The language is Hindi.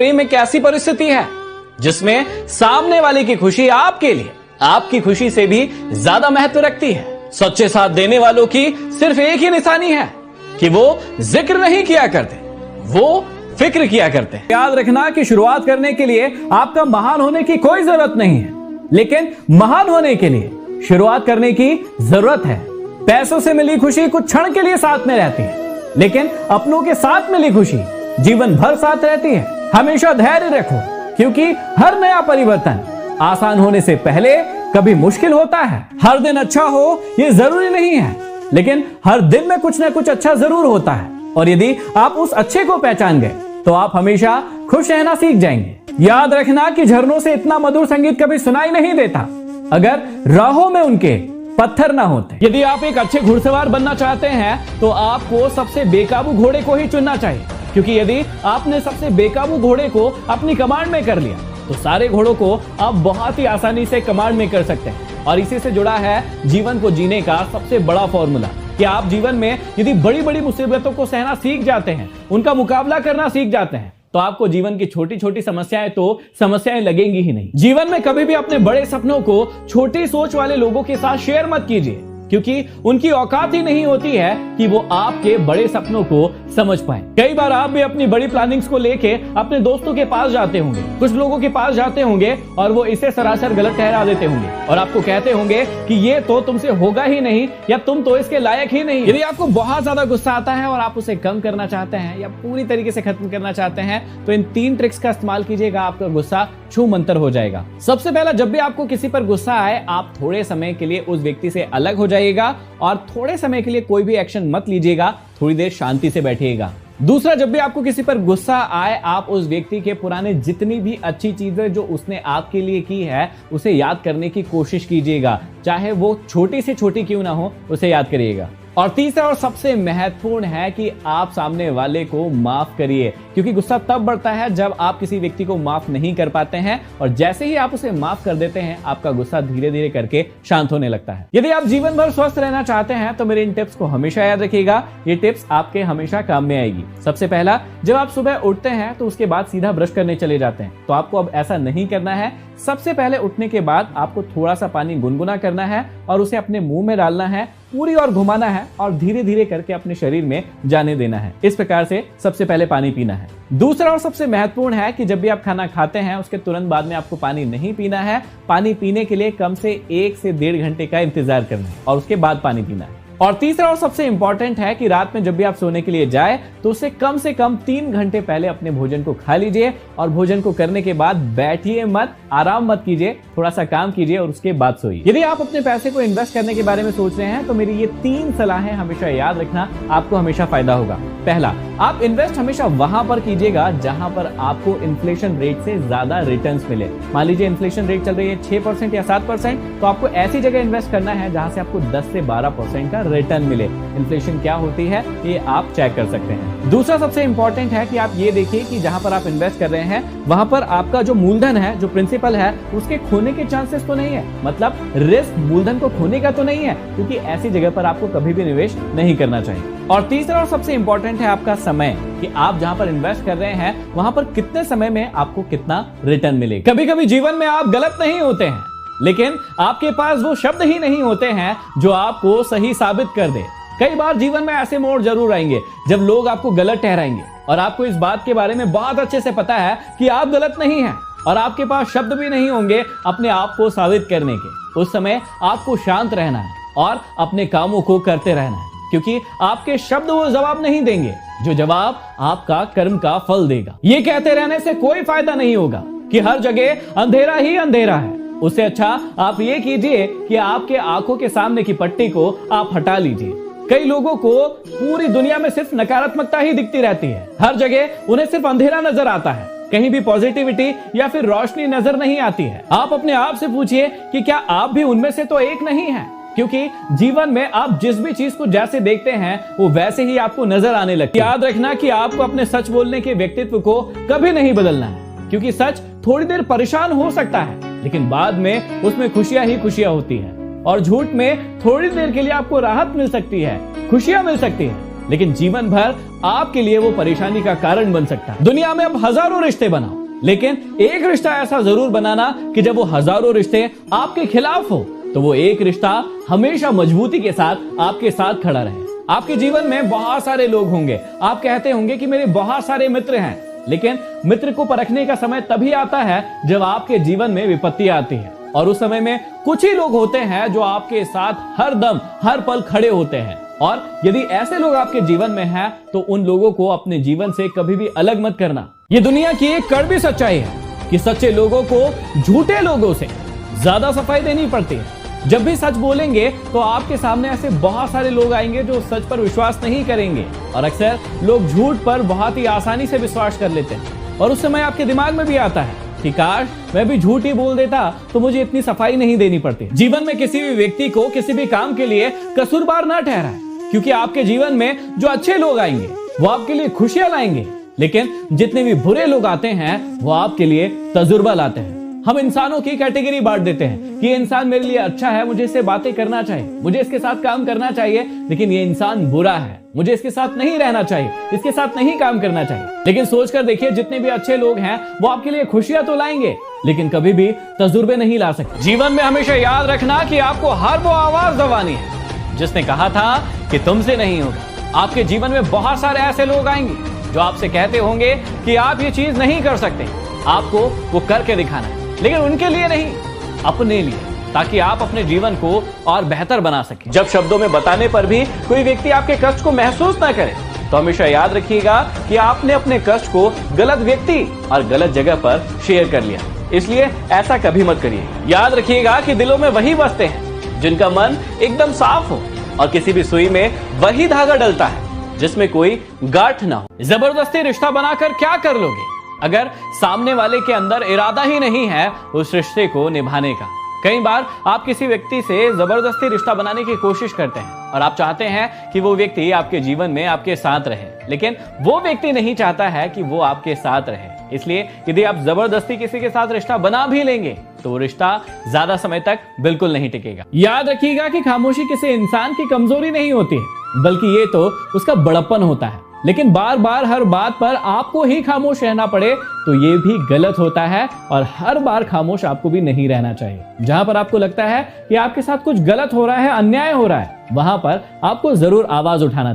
प्रेम एक ऐसी परिस्थिति है जिसमें सामने वाले की खुशी आपके लिए आपकी खुशी से भी ज्यादा महत्व रखती है। सच्चे साथ देने वालों की सिर्फ एक ही निशानी है कि वो जिक्र नहीं किया करते, वो फिक्र किया करते हैं। याद रखना कि शुरुआत करने के लिए आपका महान होने की कोई जरूरत नहीं है, लेकिन महान होने के लिए शुरुआत करने की जरूरत है। पैसों से मिली खुशी कुछ क्षण के लिए साथ में रहती है, लेकिन अपनों के साथ मिली खुशी जीवन भर साथ रहती है। हमेशा धैर्य रखो, क्योंकि हर नया परिवर्तन आसान होने से पहले कभी मुश्किल होता है। हर दिन अच्छा हो ये जरूरी नहीं है, लेकिन हर दिन में कुछ ना कुछ अच्छा जरूर होता है। और यदि आप उस अच्छे को पहचान गए तो आप हमेशा खुश रहना सीख जाएंगे। याद रखना कि झरनों से इतना मधुर संगीत कभी सुनाई नहीं देता अगर राहों में उनके पत्थर ना होते। यदि आप एक अच्छे घुड़सवार बनना चाहते हैं तो आपको सबसे बेकाबू घोड़े को ही चुनना चाहिए, क्योंकि यदि आपने सबसे बेकाबू घोड़े को अपनी कमांड में कर लिया तो सारे घोड़ों को आप बहुत ही आसानी से कमांड में कर सकते हैं। और इसी से जुड़ा है जीवन को जीने का सबसे बड़ा फॉर्मूला कि आप जीवन में यदि बड़ी बड़ी मुसीबतों को सहना सीख जाते हैं, उनका मुकाबला करना सीख जाते हैं, तो आपको जीवन की छोटी छोटी समस्याएं लगेंगी ही नहीं। जीवन में कभी भी अपने बड़े सपनों को छोटी सोच वाले लोगों के साथ शेयर मत कीजिए, क्योंकि उनकी औकात ही नहीं होती है कि वो आपके बड़े सपनों को समझ पाए। कई बार आप भी अपनी बड़ी प्लानिंग्स को लेके अपने दोस्तों के पास जाते होंगे, कुछ लोगों के पास जाते होंगे और वो इसे सरासर गलत ठहरा देते होंगे और आपको कहते होंगे कि ये तो तुमसे होगा ही नहीं या तुम तो इसके लायक ही नहीं। यदि आपको बहुत ज्यादा गुस्सा आता है और आप उसे कम करना चाहते हैं या पूरी तरीके से खत्म करना चाहते हैं तो इन 3 ट्रिक्स का इस्तेमाल कीजिएगा, आपका गुस्सा छू मंतर हो जाएगा। सबसे पहला, जब भी आपको किसी पर गुस्सा आए आप थोड़े समय के लिए उस व्यक्ति से अलग हो जाइएगा और थोड़े समय के लिए कोई भी एक्शन मत लीजिएगा, थोड़ी देर शांति से बैठिएगा। दूसरा, जब भी आपको किसी पर गुस्सा आए आप उस व्यक्ति के पुराने जितनी भी अच्छी चीजें जो उसने आपके लिए की है उसे याद करने की कोशिश कीजिएगा, चाहे वो छोटी से छोटी क्यों ना हो, उसे याद करिएगा। और तीसरा और सबसे महत्वपूर्ण है कि आप सामने वाले को माफ करिए, क्योंकि गुस्सा तब बढ़ता है जब आप किसी व्यक्ति को माफ नहीं कर पाते हैं और जैसे ही आप उसे माफ कर देते हैं आपका गुस्सा धीरे धीरे करके शांत होने लगता है। यदि आप जीवन भर स्वस्थ रहना चाहते हैं तो मेरे इन टिप्स को हमेशा याद रखिएगा, ये टिप्स आपके हमेशा काम में आएगी। सबसे पहला, जब आप सुबह उठते हैं तो उसके बाद सीधा ब्रश करने चले जाते हैं, तो आपको अब ऐसा नहीं करना है। सबसे पहले उठने के बाद आपको थोड़ा सा पानी गुनगुना करना है और उसे अपने मुंह में डालना है, पूरी ओर घुमाना है और धीरे धीरे करके अपने शरीर में जाने देना है। इस प्रकार से सबसे पहले पानी पीना है। दूसरा और सबसे महत्वपूर्ण है कि जब भी आप खाना खाते हैं उसके तुरंत बाद में आपको पानी नहीं पीना है। पानी पीने के लिए कम से 1 से 1.5 घंटे का इंतजार करना है और उसके बाद पानी पीना है। और तीसरा और सबसे इंपॉर्टेंट है कि रात में जब भी आप सोने के लिए जाए तो उससे कम से कम 3 घंटे पहले अपने भोजन को खा लीजिए और भोजन को करने के बाद बैठिए मत, आराम मत कीजिए, थोड़ा सा काम कीजिए और उसके बाद सोइए। यदि आप अपने पैसे को इन्वेस्ट करने के बारे में सोच रहे हैं तो मेरी ये 3 सलाहें हमेशा याद रखना, आपको हमेशा फायदा होगा। पहला, आप इन्वेस्ट हमेशा वहां पर कीजिएगा जहां पर आपको इन्फ्लेशन रेट से ज्यादा रिटर्न्स मिले। मान लीजिए इन्फ्लेशन रेट चल रही है 6% या 7%, तो आपको ऐसी जगह इन्वेस्ट करना है जहां से आपको 10 से 12% का रिटर्न मिले। इन्फ्लेशन क्या होती है ये आप चेक कर सकते हैं। दूसरा सबसे इंपॉर्टेंट है कि आप ये देखिए कि जहां पर आप इन्वेस्ट कर रहे हैं वहां पर आपका जो मूलधन है, जो प्रिंसिपल है, उसके खोने के चांसेस तो नहीं है, मतलब रिस्क मूलधन को खोने का तो नहीं है, क्योंकि ऐसी जगह पर आपको कभी भी निवेश नहीं करना चाहिए। और तीसरा और सबसे इंपॉर्टेंट है आपका समय, कि आप जहां पर इन्वेस्ट कर रहे हैं वहां पर कितने समय में आपको कितना रिटर्न मिलेगा। कभी कभी जीवन में आप गलत नहीं होते हैं, लेकिन आपके पास वो शब्द ही नहीं होते हैं जो आपको सही साबित कर दे। कई बार जीवन में ऐसे मोड़ जरूर आएंगे जब लोग आपको गलत ठहराएंगे और आपको इस बात के बारे में बहुत अच्छे से पता है कि आप गलत नहीं हैं और आपके पास शब्द भी नहीं होंगे अपने आप को साबित करने के। उस समय आपको शांत रहना है और अपने कामों को करते रहना है, क्योंकि आपके शब्द वो जवाब नहीं देंगे जो जवाब आपका कर्म का फल देगा। ये कहते रहने से कोई फायदा नहीं होगा कि हर जगह अंधेरा ही अंधेरा है। उससे अच्छा आप ये कीजिए कि आपके आंखों के सामने की पट्टी को आप हटा लीजिए। कई लोगों को पूरी दुनिया में सिर्फ नकारात्मकता ही दिखती रहती है, हर जगह उन्हें सिर्फ अंधेरा नजर आता है, कहीं भी पॉजिटिविटी या फिर रोशनी नजर नहीं आती है। आप अपने आप से पूछिए कि क्या आप भी उनमें से तो एक नहीं हैं? क्योंकि जीवन में आप जिस भी चीज को जैसे देखते हैं वो वैसे ही आपको नजर आने लगती है। याद रखना कि आपको अपने सच बोलने के व्यक्तित्व को कभी नहीं बदलना है, क्योंकि सच थोड़ी देर परेशान हो सकता है लेकिन बाद में उसमें खुशियां ही खुशियां होती हैं। और झूठ में थोड़ी देर के लिए आपको राहत मिल सकती है, खुशियां मिल सकती है, लेकिन जीवन भर आपके लिए वो परेशानी का कारण बन सकता है। दुनिया में अब हजारों रिश्ते बनाओ, लेकिन एक रिश्ता ऐसा जरूर बनाना कि जब वो हजारों रिश्ते आपके खिलाफ हो तो वो एक रिश्ता हमेशा मजबूती के साथ आपके साथ खड़ा रहे। आपके जीवन में बहुत सारे लोग होंगे, आप कहते होंगे कि मेरे बहुत सारे मित्र हैं, लेकिन मित्र को परखने का समय तभी आता है जब आपके जीवन में विपत्ति आती है, और उस समय में कुछ ही लोग होते हैं जो आपके साथ हर दम हर पल खड़े होते हैं। और यदि ऐसे लोग आपके जीवन में हैं तो उन लोगों को अपने जीवन से कभी भी अलग मत करना। ये दुनिया की एक कड़वी सच्चाई है कि सच्चे लोगों को झूठे लोगों से ज्यादा सफाई देनी पड़ती है। जब भी सच बोलेंगे तो आपके सामने ऐसे बहुत सारे लोग आएंगे जो सच पर विश्वास नहीं करेंगे, और अक्सर लोग झूठ पर बहुत ही आसानी से विश्वास कर लेते हैं। और उस समय आपके दिमाग में भी आता है कि काश मैं भी झूठ ही बोल देता तो मुझे इतनी सफाई नहीं देनी पड़ती। जीवन में किसी भी व्यक्ति को किसी भी काम के लिए कसूरवार ना ठहराए, क्योंकि आपके जीवन में जो अच्छे लोग आएंगे वो आपके लिए खुशियां लाएंगे, लेकिन जितने भी बुरे लोग आते हैं वो आपके लिए तजुर्बा लाते हैं। हम इंसानों की कैटेगरी बांट देते हैं कि ये इंसान मेरे लिए अच्छा है, मुझे इससे बातें करना चाहिए, मुझे इसके साथ काम करना चाहिए, लेकिन ये इंसान बुरा है, मुझे इसके साथ नहीं रहना चाहिए, इसके साथ नहीं काम करना चाहिए। लेकिन सोचकर देखिए, जितने भी अच्छे लोग हैं वो आपके लिए खुशियां तो लाएंगे, लेकिन कभी भी तजुर्बे नहीं ला सकते। जीवन में हमेशा याद रखना कि आपको हर वो आवाज दबानी है जिसने कहा था कि तुमसे नहीं होगा। आपके जीवन में बहुत सारे ऐसे लोग आएंगे जो आपसे कहते होंगे कि आप ये चीज नहीं कर सकते, आपको वो करके दिखाना है, लेकिन उनके लिए नहीं, अपने लिए, ताकि आप अपने जीवन को और बेहतर बना सकें। जब शब्दों में बताने पर भी कोई व्यक्ति आपके कष्ट को महसूस ना करे तो हमेशा याद रखिएगा कि आपने अपने कष्ट को गलत व्यक्ति और गलत जगह पर शेयर कर लिया, इसलिए ऐसा कभी मत करिए। याद रखिएगा कि दिलों में वही बसते हैं जिनका मन एकदम साफ हो, और किसी भी सुई में वही धागा डलता है जिसमें कोई गांठ ना हो। जबरदस्ती रिश्ता बनाकर क्या कर लोगे अगर सामने वाले के अंदर इरादा ही नहीं है उस रिश्ते को निभाने का। कई बार आप किसी व्यक्ति से जबरदस्ती रिश्ता बनाने की कोशिश करते हैं और आप चाहते हैं कि वो व्यक्ति आपके जीवन में आपके साथ रहे, लेकिन वो व्यक्ति नहीं चाहता है कि वो आपके साथ रहे। इसलिए यदि आप जबरदस्ती किसी के साथ रिश्ता बना भी लेंगे तो वो रिश्ता ज्यादा समय तक बिल्कुल नहीं टिकेगा। याद रखिएगा कि खामोशी किसी इंसान की कमजोरी नहीं होती है, बल्कि ये तो उसका बड़प्पन होता है। लेकिन बार बार हर बात पर आपको ही खामोश रहना पड़े तो ये भी गलत होता है, और हर बार खामोश आपको भी नहीं रहना चाहिए। जहां पर आपको लगता है कि आपके साथ कुछ गलत हो रहा है, अन्याय हो रहा है, वहां पर आपको जरूर आवाज उठाना चाहिए।